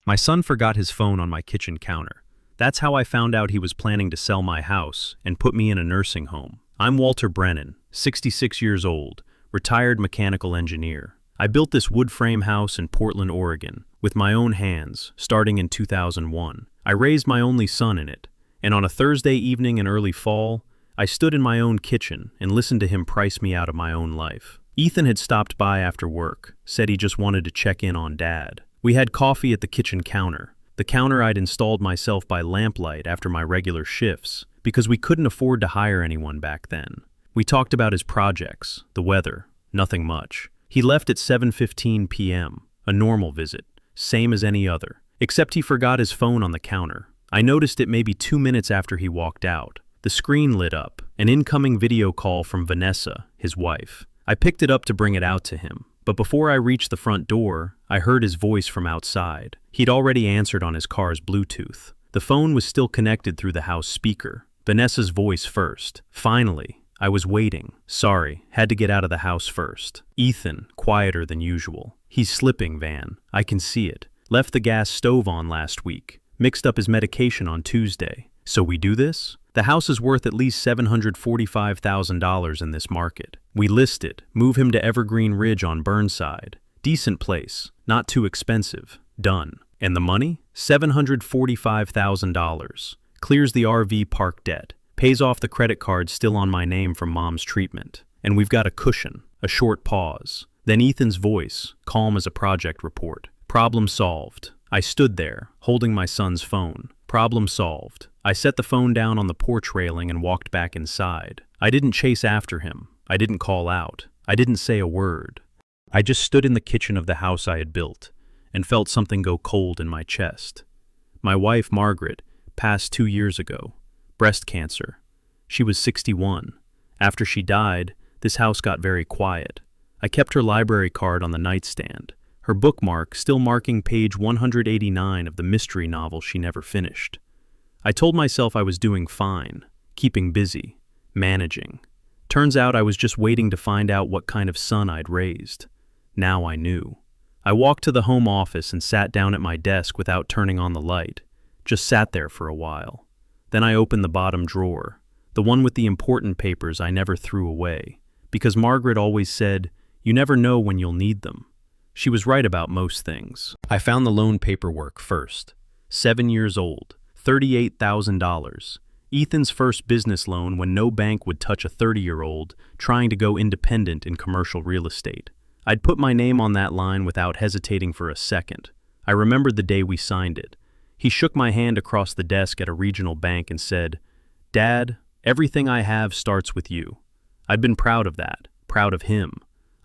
My son forgot his phone on my kitchen counter. That's how I found out he was planning to sell my house and put me in a nursing home. I'm Walter Brennan, 66 years old, retired mechanical engineer. I built this wood frame house in Portland, Oregon, with my own hands, starting in 2001. I raised my only son in it, and on a Thursday evening in early fall, I stood in my own kitchen and listened to him price me out of my own life. Ethan had stopped by after work, said he just wanted to check in on Dad. We had coffee at the kitchen counter, the counter I'd installed myself by lamplight after my regular shifts, because we couldn't afford to hire anyone back then. We talked about his projects, the weather, nothing much. He left at 7:15 p.m., a normal visit, same as any other, except he forgot his phone on the counter. I noticed it maybe 2 minutes after he walked out. The screen lit up, an incoming video call from Vanessa, his wife. I picked it up to bring it out to him, but before I reached the front door, I heard his voice from outside. He'd already answered on his car's Bluetooth. The phone was still connected through the house speaker. Vanessa's voice first. Finally. I was waiting. Sorry, had to get out of the house first. Ethan, quieter than usual. He's slipping, Van. I can see it. Left the gas stove on last week. Mixed up his medication on Tuesday. So we do this? The house is worth at least $745,000 in this market. We list it. Move him to Evergreen Ridge on Burnside. Decent place. Not too expensive. Done. And the money? $745,000. Clears the RV park debt. Pays off the credit card still on my name from Mom's treatment. And we've got a cushion. A short pause. Then Ethan's voice, calm as a project report. Problem solved. I stood there, holding my son's phone. Problem solved. I set the phone down on the porch railing and walked back inside. I didn't chase after him. I didn't call out. I didn't say a word. I just stood in the kitchen of the house I had built and felt something go cold in my chest. My wife, Margaret, passed 2 years ago. Breast cancer. She was 61. After she died, this house got very quiet. I kept her library card on the nightstand, her bookmark still marking page 189 of the mystery novel she never finished. I told myself I was doing fine, keeping busy, managing. Turns out I was just waiting to find out what kind of son I'd raised. Now I knew. I walked to the home office and sat down at my desk without turning on the light. Just sat there for a while. Then I opened the bottom drawer, the one with the important papers I never threw away, because Margaret always said, "You never know when you'll need them." She was right about most things. I found the loan paperwork first. 7 years old, $38,000. Ethan's first business loan when no bank would touch a 30-year-old trying to go independent in commercial real estate. I'd put my name on that line without hesitating for a second. I remembered the day we signed it. He shook my hand across the desk at a regional bank and said, "Dad, everything I have starts with you." I'd been proud of that, proud of him.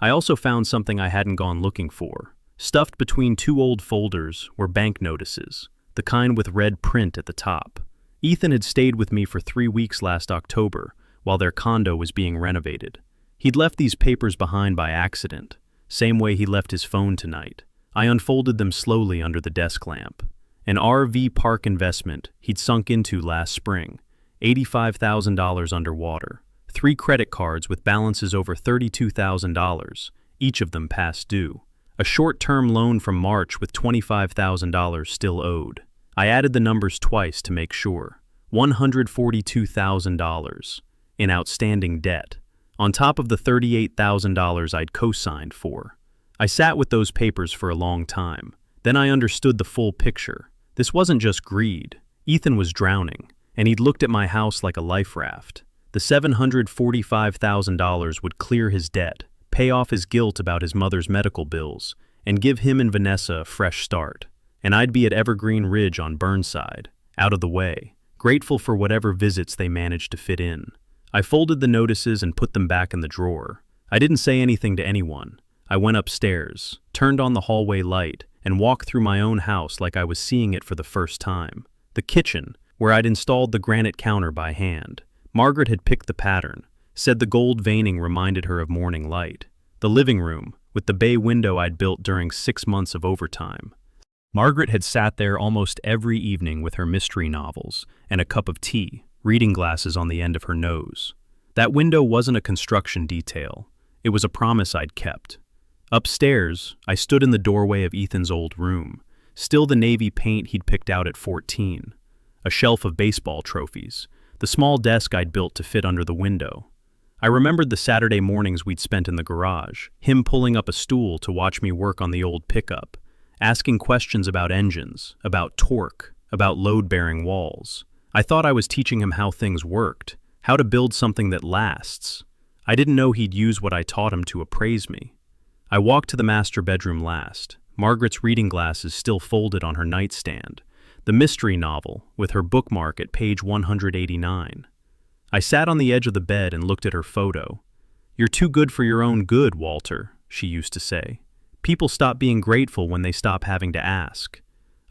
I also found something I hadn't gone looking for. Stuffed between 2 old folders were bank notices, the kind with red print at the top. Ethan had stayed with me for 3 weeks last October while their condo was being renovated. He'd left these papers behind by accident, same way he left his phone tonight. I unfolded them slowly under the desk lamp. An RV park investment he'd sunk into last spring, $85,000 underwater. 3 credit cards with balances over $32,000, each of them past due. A short-term loan from March with $25,000 still owed. I added the numbers twice to make sure. $142,000 in outstanding debt, on top of the $38,000 I'd co-signed for. I sat with those papers for a long time. Then I understood the full picture. This wasn't just greed. Ethan was drowning, and he'd looked at my house like a life raft. The $745,000 would clear his debt, pay off his guilt about his mother's medical bills, and give him and Vanessa a fresh start. And I'd be at Evergreen Ridge on Burnside, out of the way, grateful for whatever visits they managed to fit in. I folded the notices and put them back in the drawer. I didn't say anything to anyone. I went upstairs, turned on the hallway light, and walked through my own house like I was seeing it for the first time. The kitchen, where I'd installed the granite counter by hand. Margaret had picked the pattern, said the gold veining reminded her of morning light. The living room, with the bay window I'd built during 6 months of overtime. Margaret had sat there almost every evening with her mystery novels and a cup of tea, reading glasses on the end of her nose. That window wasn't a construction detail. It was a promise I'd kept. Upstairs, I stood in the doorway of Ethan's old room, Still the navy paint he'd picked out at 14. A shelf of baseball trophies. The small desk I'd built to fit under the window. I remembered the Saturday mornings we'd spent in the garage, him pulling up a stool to watch me work on the old pickup, asking questions about engines, about torque, about load-bearing walls. I thought I was teaching him how things worked, how to build something that lasts. I didn't know he'd use what I taught him to appraise me. I walked to the master bedroom last, Margaret's reading glasses still folded on her nightstand, the mystery novel with her bookmark at page 189. I sat on the edge of the bed and looked at her photo. "You're too good for your own good, Walter," she used to say. "People stop being grateful when they stop having to ask."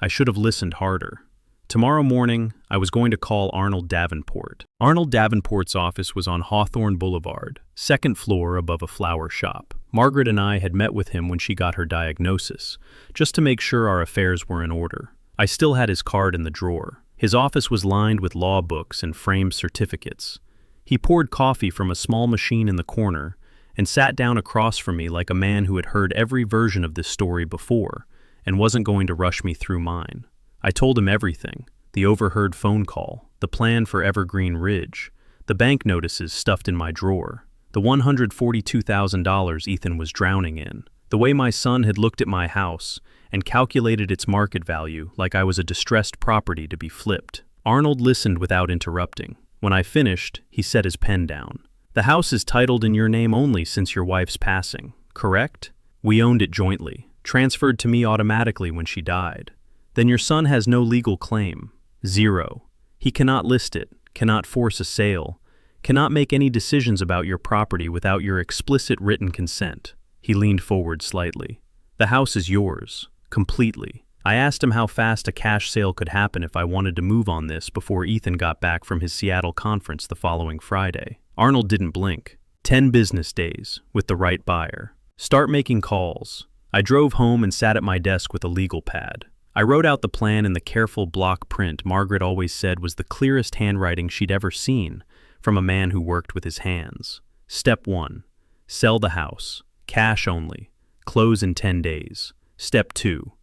I should have listened harder. Tomorrow morning, I was going to call Arnold Davenport. Arnold Davenport's office was on Hawthorne Boulevard, second floor above a flower shop. Margaret and I had met with him when she got her diagnosis, just to make sure our affairs were in order. I still had his card in the drawer. His office was lined with law books and framed certificates. He poured coffee from a small machine in the corner and sat down across from me like a man who had heard every version of this story before and wasn't going to rush me through mine. I told him everything: the overheard phone call, the plan for Evergreen Ridge, the bank notices stuffed in my drawer, the $142,000 Ethan was drowning in, the way my son had looked at my house and calculated its market value like I was a distressed property to be flipped. Arnold listened without interrupting. When I finished, he set his pen down. "The house is titled in your name only since your wife's passing, correct? We owned it jointly, transferred to me automatically when she died. Then your son has no legal claim. Zero. He cannot list it, cannot force a sale, cannot make any decisions about your property without your explicit written consent." He leaned forward slightly. "The house is yours, completely." I asked him how fast a cash sale could happen if I wanted to move on this before Ethan got back from his Seattle conference the following Friday. Arnold didn't blink. 10 business days, with the right buyer. Start making calls. I drove home and sat at my desk with a legal pad. I wrote out the plan in the careful block print Margaret always said was the clearest handwriting she'd ever seen from a man who worked with his hands. Step 1. Sell the house. Cash only. Close in 10 days. Step 2.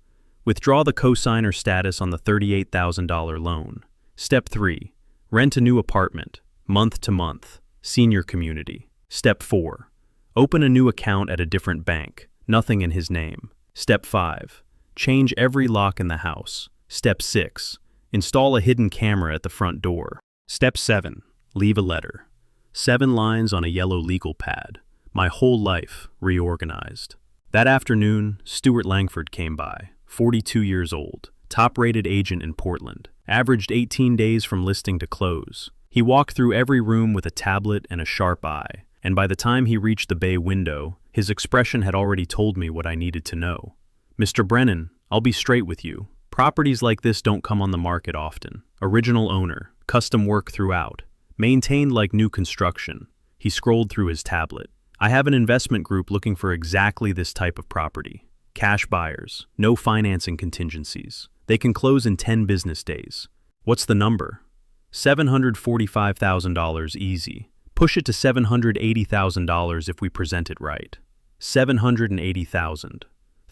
Withdraw the cosigner status on the $38,000 loan. Step 3. Rent a new apartment, month to month, senior community. Step 4. Open a new account at a different bank, nothing in his name. Step 5. Change every lock in the house. Step 6. Install a hidden camera at the front door. Step 7. Leave a letter. 7 lines on a yellow legal pad. My whole life reorganized. That afternoon, Stuart Langford came by, 42 years old, top-rated agent in Portland, averaged 18 days from listing to close. He walked through every room with a tablet and a sharp eye, and by the time he reached the bay window, his expression had already told me what I needed to know. "Mr. Brennan, I'll be straight with you. Properties like this don't come on the market often. Original owner, custom work throughout, maintained like new construction." He scrolled through his tablet. "I have an investment group looking for exactly this type of property. Cash buyers, no financing contingencies. They can close in 10 business days. What's the number?" $745,000 easy. Push it to $780,000 if we present it right. $780,000.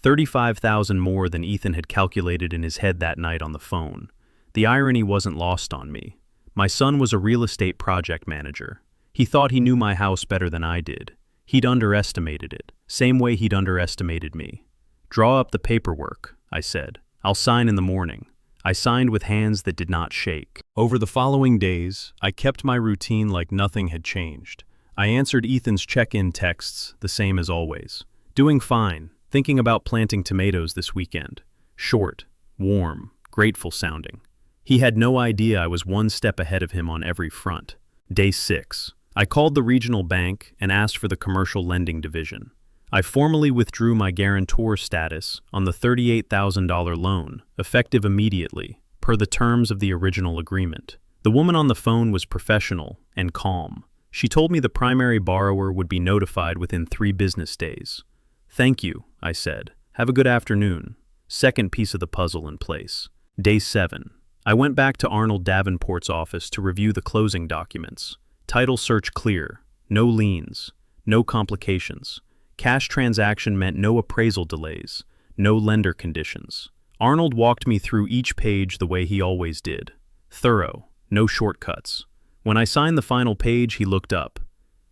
$35,000 more than Ethan had calculated in his head that night on the phone. The irony wasn't lost on me. My son was a real estate project manager. He thought he knew my house better than I did. He'd underestimated it, same way he'd underestimated me. "Draw up the paperwork," I said. "I'll sign in the morning." I signed with hands that did not shake. Over the following days, I kept my routine like nothing had changed. I answered Ethan's check-in texts, the same as always. "Doing fine, thinking about planting tomatoes this weekend." Short, warm, grateful sounding. He had no idea I was one step ahead of him on every front. Day 6. I called the regional bank and asked for the commercial lending division. I formally withdrew my guarantor status on the $38,000 loan, effective immediately, per the terms of the original agreement. The woman on the phone was professional and calm. She told me the primary borrower would be notified within 3 business days. "Thank you," I said. "Have a good afternoon." Second piece of the puzzle in place. Day 7. I went back to Arnold Davenport's office to review the closing documents. Title search clear. No liens. No complications. Cash transaction meant no appraisal delays. No lender conditions. Arnold walked me through each page the way he always did. Thorough, no shortcuts. When I signed the final page, he looked up.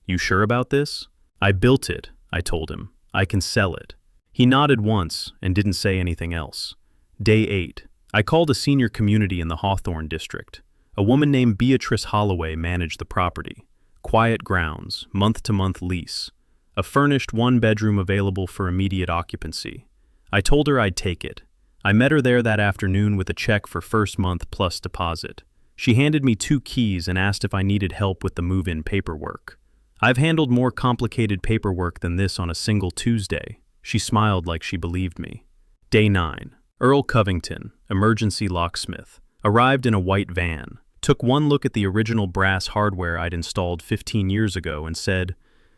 "You sure about this?" "I built it," I told him. "I can sell it." He nodded once and didn't say anything else. Day 8. I called a senior community in the Hawthorne district. A woman named Beatrice Holloway managed the property. Quiet grounds, month-to-month lease. A furnished one-bedroom available for immediate occupancy. I told her I'd take it. I met her there that afternoon with a check for first month plus deposit. She handed me 2 keys and asked if I needed help with the move-in paperwork. "I've handled more complicated paperwork than this on a single Tuesday." She smiled like she believed me. Day 9. Earl Covington, emergency locksmith, arrived in a white van, took one look at the original brass hardware I'd installed 15 years ago and said,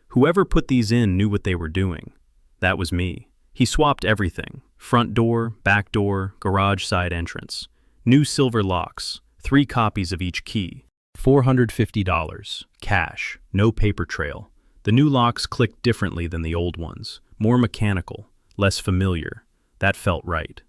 "Whoever put these in knew what they were doing." That was me. He swapped everything: front door, back door, garage side entrance. New silver locks, 3 copies of each key. $450, cash, no paper trail. The new locks clicked differently than the old ones, more mechanical, less familiar. That felt right.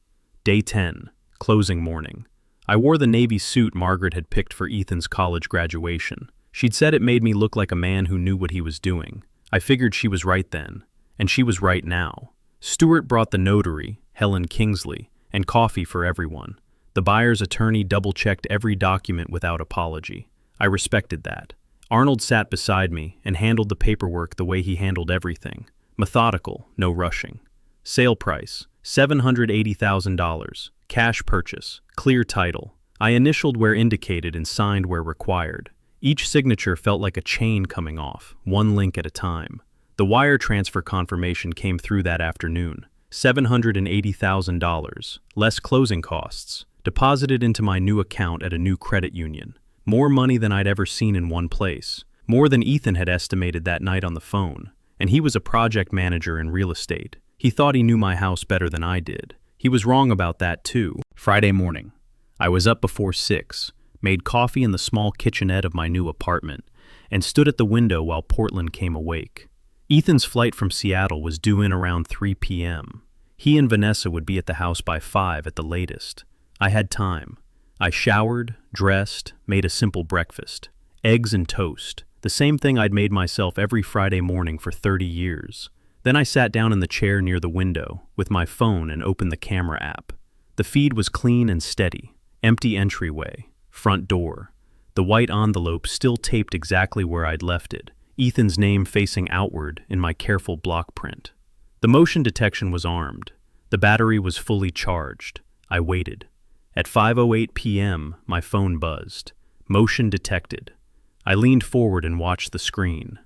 Day 10, closing morning. I wore the navy suit Margaret had picked for Ethan's college graduation. She'd said it made me look like a man who knew what he was doing. I figured she was right then, and she was right now. Stuart brought the notary, Helen Kingsley, and coffee for everyone. The buyer's attorney double-checked every document without apology. I respected that. Arnold sat beside me and handled the paperwork the way he handled everything. Methodical, no rushing. Sale price, $780,000. Cash purchase, clear title. I initialed where indicated and signed where required. Each signature felt like a chain coming off, one link at a time. The wire transfer confirmation came through that afternoon. $780,000, less closing costs, deposited into my new account at a new credit union. More money than I'd ever seen in one place. More than Ethan had estimated that night on the phone. And he was a project manager in real estate. He thought he knew my house better than I did. He was wrong about that too. Friday morning. I was up before 6, made coffee in the small kitchenette of my new apartment, and stood at the window while Portland came awake. Ethan's flight from Seattle was due in around 3 p.m. He and Vanessa would be at the house by 5 at the latest. I had time. I showered, dressed, made a simple breakfast. Eggs and toast, the same thing I'd made myself every Friday morning for 30 years. Then I sat down in the chair near the window with my phone and opened the camera app. The feed was clean and steady. Empty entryway, front door. The white envelope still taped exactly where I'd left it. Ethan's name facing outward in my careful block print. The motion detection was armed. The battery was fully charged. I waited. At 5:08 p.m., my phone buzzed. Motion detected. I leaned forward and watched the screen.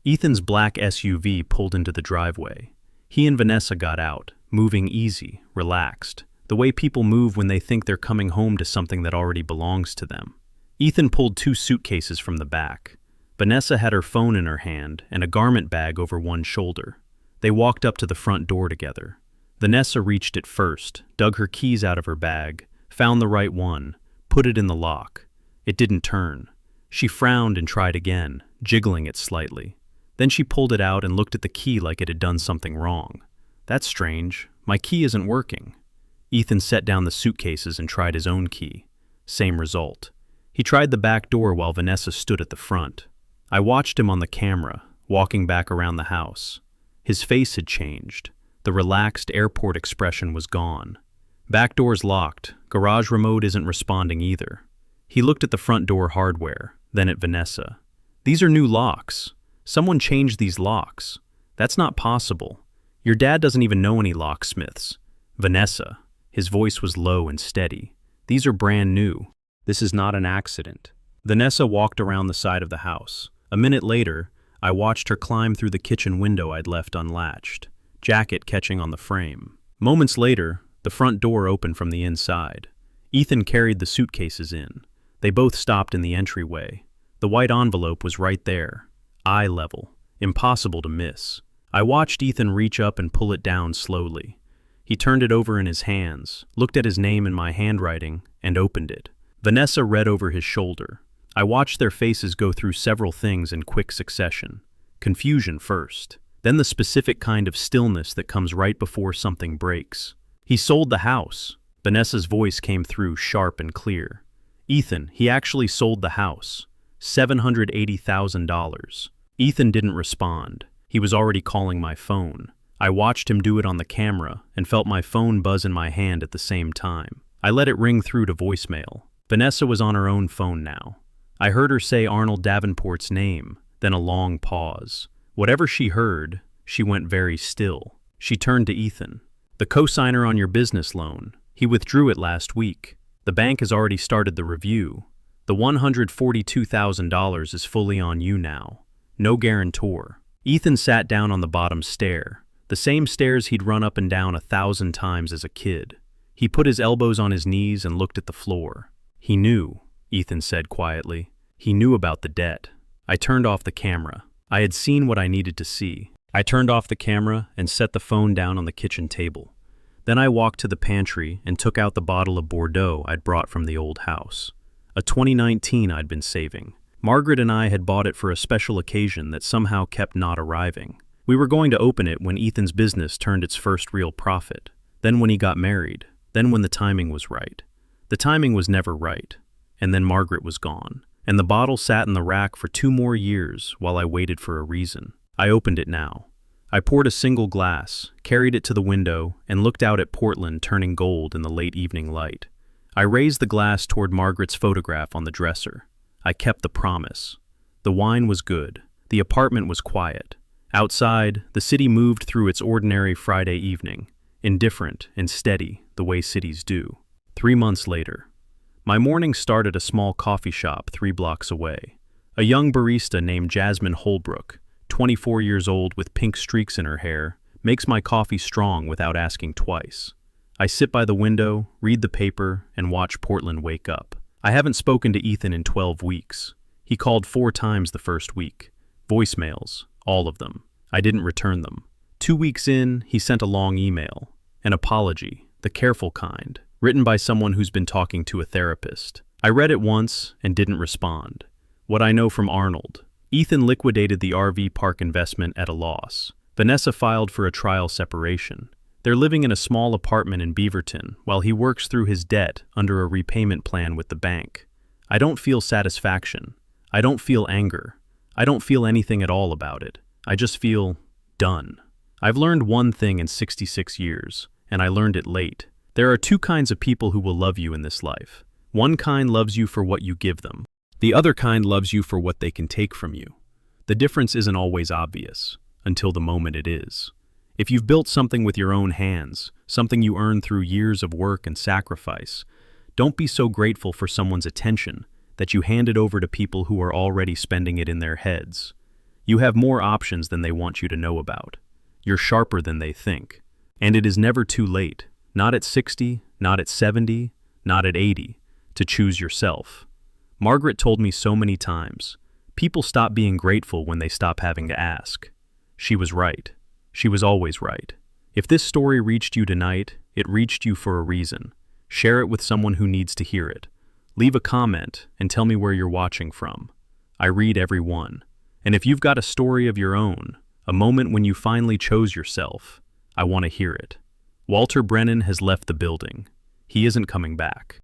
Ethan's black SUV pulled into the driveway. He and Vanessa got out, moving easy, relaxed, the way people move when they think they're coming home to something that already belongs to them. Ethan pulled 2 suitcases from the back. Vanessa had her phone in her hand and a garment bag over one shoulder. They walked up to the front door together. Vanessa reached it first, dug her keys out of her bag, found the right one, put it in the lock. It didn't turn. She frowned and tried again, jiggling it slightly. Then she pulled it out and looked at the key like it had done something wrong. "That's strange. My key isn't working." Ethan set down the suitcases and tried his own key. Same result. He tried the back door while Vanessa stood at the front. I watched him on the camera, walking back around the house. His face had changed. The relaxed airport expression was gone. Back door's locked. Garage remote isn't responding either. He looked at the front door hardware, then at Vanessa. "These are new locks. Someone changed these locks. That's not possible. Your dad doesn't even know any locksmiths." "Vanessa." His voice was low and steady. "These are brand new. This is not an accident." Vanessa walked around the side of the house. A minute later, I watched her climb through the kitchen window I'd left unlatched, jacket catching on the frame. Moments later, the front door opened from the inside. Ethan carried the suitcases in. They both stopped in the entryway. The white envelope was right there, eye level, impossible to miss. I watched Ethan reach up and pull it down slowly. He turned it over in his hands, looked at his name in my handwriting, and opened it. Vanessa read over his shoulder. I watched their faces go through several things in quick succession. Confusion first, then the specific kind of stillness that comes right before something breaks. "He sold the house. Vanessa's voice came through sharp and clear. Ethan, he actually sold the house. $780,000. Ethan didn't respond. He was already calling my phone. I watched him do it on the camera and felt my phone buzz in my hand at the same time. I let it ring through to voicemail. Vanessa was on her own phone now. I heard her say Arnold Davenport's name, then a long pause. Whatever she heard, she went very still. She turned to Ethan. The cosigner on your business loan. He withdrew it last week. The bank has already started the review. The $142,000 is fully on you now. No guarantor. Ethan sat down on the bottom stair, the same stairs he'd run up and down 1,000 times as a kid. He put his elbows on his knees and looked at the floor. He knew, Ethan said quietly. He knew about the debt. I turned off the camera. I had seen what I needed to see. I turned off the camera and set the phone down on the kitchen table. Then I walked to the pantry and took out the bottle of Bordeaux I'd brought from the old house. A 2019 I'd been saving. Margaret and I had bought it for a special occasion that somehow kept not arriving. We were going to open it when Ethan's business turned its first real profit. Then when he got married. Then when the timing was right. The timing was never right. And then Margaret was gone. And the bottle sat in the rack for 2 more years while I waited for a reason. I opened it now. I poured a single glass, carried it to the window, and looked out at Portland turning gold in the late evening light. I raised the glass toward Margaret's photograph on the dresser. I kept the promise. The wine was good. The apartment was quiet. Outside, the city moved through its ordinary Friday evening, indifferent and steady, the way cities do. 3 months later. My morning started at a small coffee shop 3 blocks away. A young barista named Jasmine Holbrook, 24 years old with pink streaks in her hair, makes my coffee strong without asking twice. I sit by the window, read the paper, and watch Portland wake up. I haven't spoken to Ethan in 12 weeks. He called 4 times the first week. Voicemails, all of them. I didn't return them. 2 weeks in, he sent a long email. An apology, the careful kind, written by someone who's been talking to a therapist. I read it once and didn't respond. What I know from Arnold. Ethan liquidated the RV park investment at a loss. Vanessa filed for a trial separation. They're living in a small apartment in Beaverton while he works through his debt under a repayment plan with the bank. I don't feel satisfaction. I don't feel anger. I don't feel anything at all about it. I just feel done. I've learned one thing in 66 years, and I learned it late. There are 2 kinds of people who will love you in this life. One kind loves you for what you give them. The other kind loves you for what they can take from you. The difference isn't always obvious, until the moment it is. If you've built something with your own hands, something you earned through years of work and sacrifice, don't be so grateful for someone's attention that you hand it over to people who are already spending it in their heads. You have more options than they want you to know about. You're sharper than they think. And it is never too late, not at 60, not at 70, not at 80, to choose yourself. Margaret told me so many times, people stop being grateful when they stop having to ask. She was right. She was always right. If this story reached you tonight, it reached you for a reason. Share it with someone who needs to hear it. Leave a comment and tell me where you're watching from. I read every one. And if you've got a story of your own, a moment when you finally chose yourself, I want to hear it. Walter Brennan has left the building. He isn't coming back.